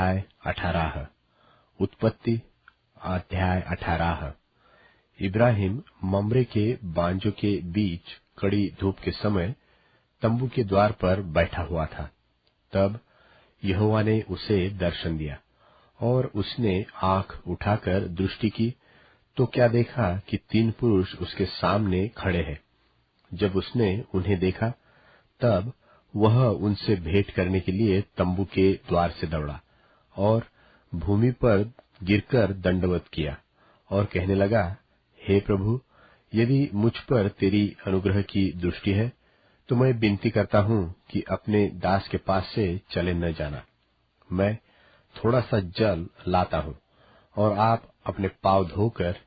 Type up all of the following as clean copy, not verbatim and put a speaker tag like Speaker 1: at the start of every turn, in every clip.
Speaker 1: अध्याय 18। उत्पत्ति अध्याय 18। इब्राहिम ममरे के बांजों के बीच कड़ी धूप के समय तंबू के द्वार पर बैठा हुआ था। तब यहोवा ने उसे दर्शन दिया और उसने आंख उठाकर दृष्टि की तो क्या देखा कि 3 पुरुष उसके सामने खड़े हैं। जब उसने उन्हें देखा तब वह उनसे भेंट करने के लिए तंबू के द्वार से दौड़ा और भूमि पर गिरकर दंडवत किया और कहने लगा, हे प्रभु, यदि मुझ पर तेरी अनुग्रह की दृष्टि है तो मैं विनती करता हूँ कि अपने दास के पास से चले न जाना। मैं थोड़ा सा जल लाता हूँ और आप अपने पांव धोकर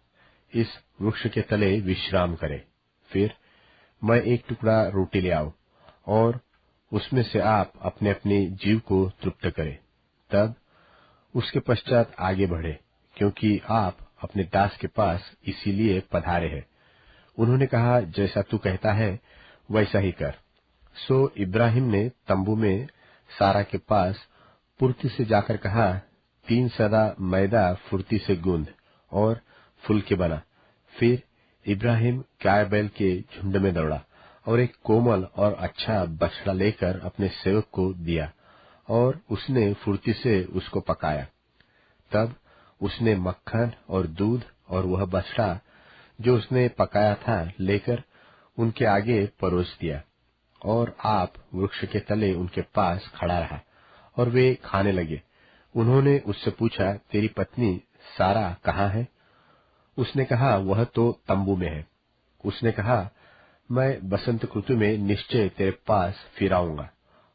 Speaker 1: इस वृक्ष के तले विश्राम करें। फिर मैं एक टुकड़ा रोटी ले आऊं और उसमें से आप अपने अपने जीव को तृप्त करें, तब उसके पश्चात आगे बढ़े, क्योंकि आप अपने दास के पास इसीलिए पधारे हैं। उन्होंने कहा, जैसा तू कहता है वैसा ही कर। सो इब्राहिम ने तंबू में सारा के पास फुर्ती से जाकर कहा, 3 सदा मैदा फुर्ती से गूंद और फूल के बना। फिर इब्राहिम गाय बैल के झुंड में दौड़ा और एक कोमल और अच्छा बछड़ा लेकर अपने सेवक को दिया और उसने फुर्ती से उसको पकाया। तब उसने मक्खन और दूध और वह बछड़ा जो उसने पकाया था लेकर उनके आगे परोस दिया और आप वृक्ष के तले उनके पास खड़ा रहा और वे खाने लगे। उन्होंने उससे पूछा, तेरी पत्नी सारा कहाँ है? उसने कहा, वह तो तंबू में है। उसने कहा, मैं बसंत ऋतु में निश्चय तेरे पास फिर आऊंगा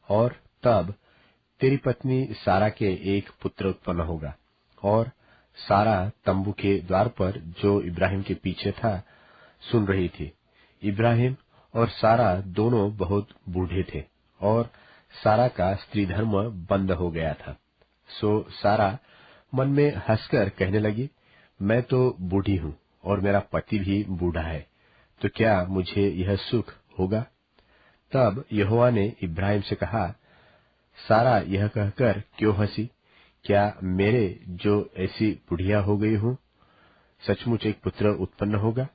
Speaker 1: और तब तेरी पत्नी सारा के एक पुत्र उत्पन्न होगा। और सारा तंबू के द्वार पर जो इब्राहिम के पीछे था सुन रही थी। इब्राहिम और सारा दोनों बहुत बूढ़े थे और सारा का स्त्री धर्म बंद हो गया था। सो सारा मन में हंसकर कहने लगी, मैं तो बूढ़ी हूँ और मेरा पति भी बूढ़ा है, तो क्या मुझे यह सुख होगा? तब यहोवा ने इब्राहिम से कहा, सारा यह कहकर क्यों हंसी? क्या मेरे जो ऐसी बुढ़िया हो गई हूँ सचमुच एक पुत्र उत्पन्न होगा?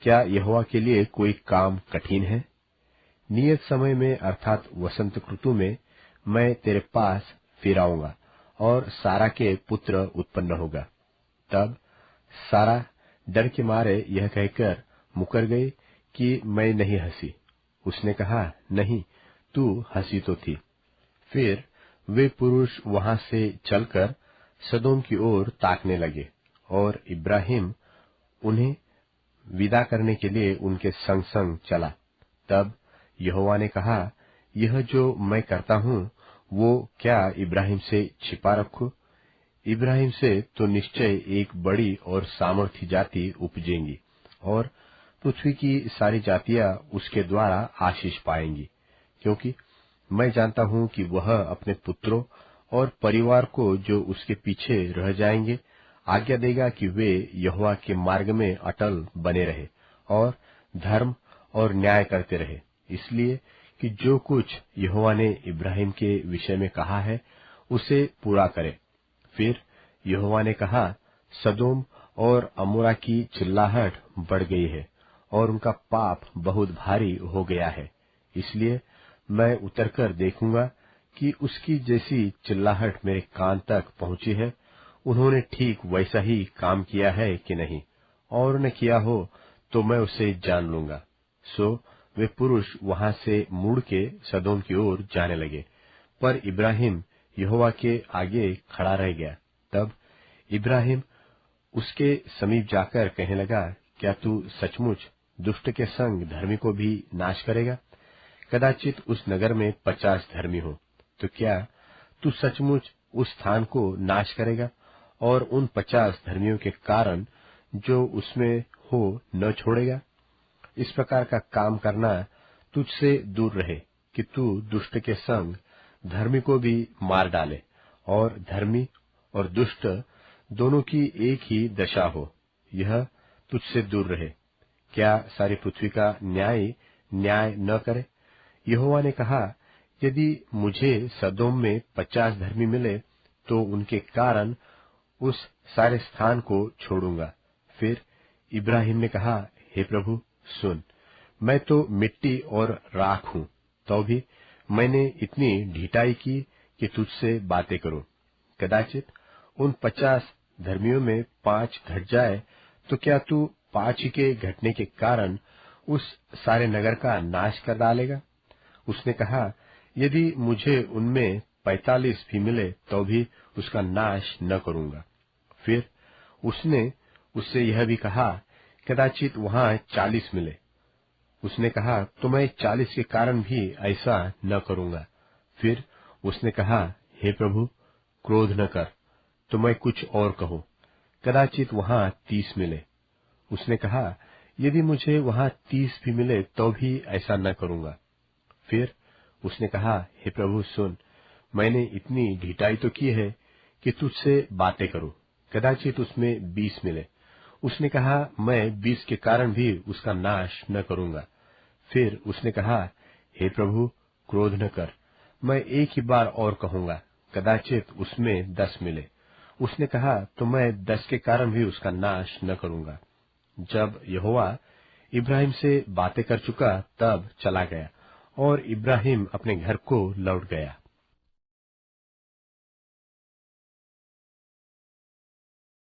Speaker 1: क्या यहोवा के लिए कोई काम कठिन है? नियत समय में अर्थात वसंत ऋतु में मैं तेरे पास फिर आऊंगा और सारा के पुत्र उत्पन्न होगा। तब सारा डर के मारे यह कहकर मुकर गई कि मैं नहीं हंसी। उसने कहा, नहीं, तू हंसी तो थी। फिर वे पुरुष वहां से चलकर सदोम की ओर ताकने लगे और इब्राहिम उन्हें विदा करने के लिए उनके संग संग चला। तब यहोवा ने कहा, यह जो मैं करता हूँ वो क्या इब्राहिम से छिपा रखूं? इब्राहिम से तो निश्चय एक बड़ी और सामर्थी जाति उपजेंगी और पृथ्वी की सारी जातियां उसके द्वारा आशीष पाएंगी, क्योंकि मैं जानता हूँ कि वह अपने पुत्रों और परिवार को जो उसके पीछे रह जाएंगे आज्ञा देगा कि वे यहोवा के मार्ग में अटल बने रहे और धर्म और न्याय करते रहे, इसलिए कि जो कुछ यहोवा ने इब्राहिम के विषय में कहा है उसे पूरा करे। फिर यहोवा ने कहा, सदोम और अमोरा की चिल्लाहट बढ़ गई है और उनका पाप बहुत भारी हो गया है, इसलिए मैं उतरकर देखूंगा कि उसकी जैसी चिल्लाहट मेरे कान तक पहुंची है, उन्होंने ठीक वैसा ही काम किया है कि नहीं, और न किया हो तो मैं उसे जान लूंगा। सो वे पुरुष वहां से मुड़ के सदोम की ओर जाने लगे, पर इब्राहिम यहोवा के आगे खड़ा रह गया। तब इब्राहिम उसके समीप जाकर कहने लगा, क्या तू सचमुच दुष्ट के संग धर्मी को भी नाश करेगा? कदाचित उस नगर में 50 धर्मी हो, तो क्या तू सचमुच उस स्थान को नाश करेगा और उन 50 धर्मियों के कारण जो उसमें हो न छोड़ेगा? इस प्रकार का काम करना तुझसे दूर रहे कि तू दुष्ट के संग धर्मी को भी मार डाले और धर्मी और दुष्ट दोनों की एक ही दशा हो, यह तुझसे दूर रहे। क्या सारी पृथ्वी का न्याय न करे? यहोवा ने कहा, यदि मुझे सदोम में 50 धर्मी मिले तो उनके कारण उस सारे स्थान को छोड़ूंगा। फिर इब्राहिम ने कहा, हे प्रभु सुन, मैं तो मिट्टी और राख हूं, तो भी मैंने इतनी ढिठाई की कि तुझसे बातें करूं। कदाचित उन 50 धर्मियों में 5 घट जाए, तो क्या तू 5 के घटने के कारण उस सारे नगर का नाश कर डालेगा? उसने कहा, यदि मुझे उनमें 45 भी मिले तो भी उसका नाश न करूंगा। फिर उसने उससे यह भी कहा, कदाचित वहां 40 मिले। उसने कहा, तो मैं 40 के कारण भी ऐसा न करूंगा। फिर उसने कहा, हे प्रभु क्रोध न कर, तो मैं कुछ और कहूं, कदाचित वहां 30 मिले। उसने कहा, यदि मुझे वहां 30 भी मिले तो भी ऐसा न करूंगा। फिर उसने कहा, हे प्रभु सुन, मैंने इतनी ढिठाई तो की है कि तुझसे बातें करूं, कदाचित उसमें 20 मिले। उसने कहा, मैं 20 के कारण भी उसका नाश न करूंगा। फिर उसने कहा, हे प्रभु क्रोध न कर, मैं एक ही बार और कहूंगा, कदाचित उसमें 10 मिले। उसने कहा, तो मैं 10 के कारण भी उसका नाश न करूंगा। जब यहोवा इब्राहिम से बातें कर चुका, तब चला गया और इब्राहिम अपने घर को लौट गया।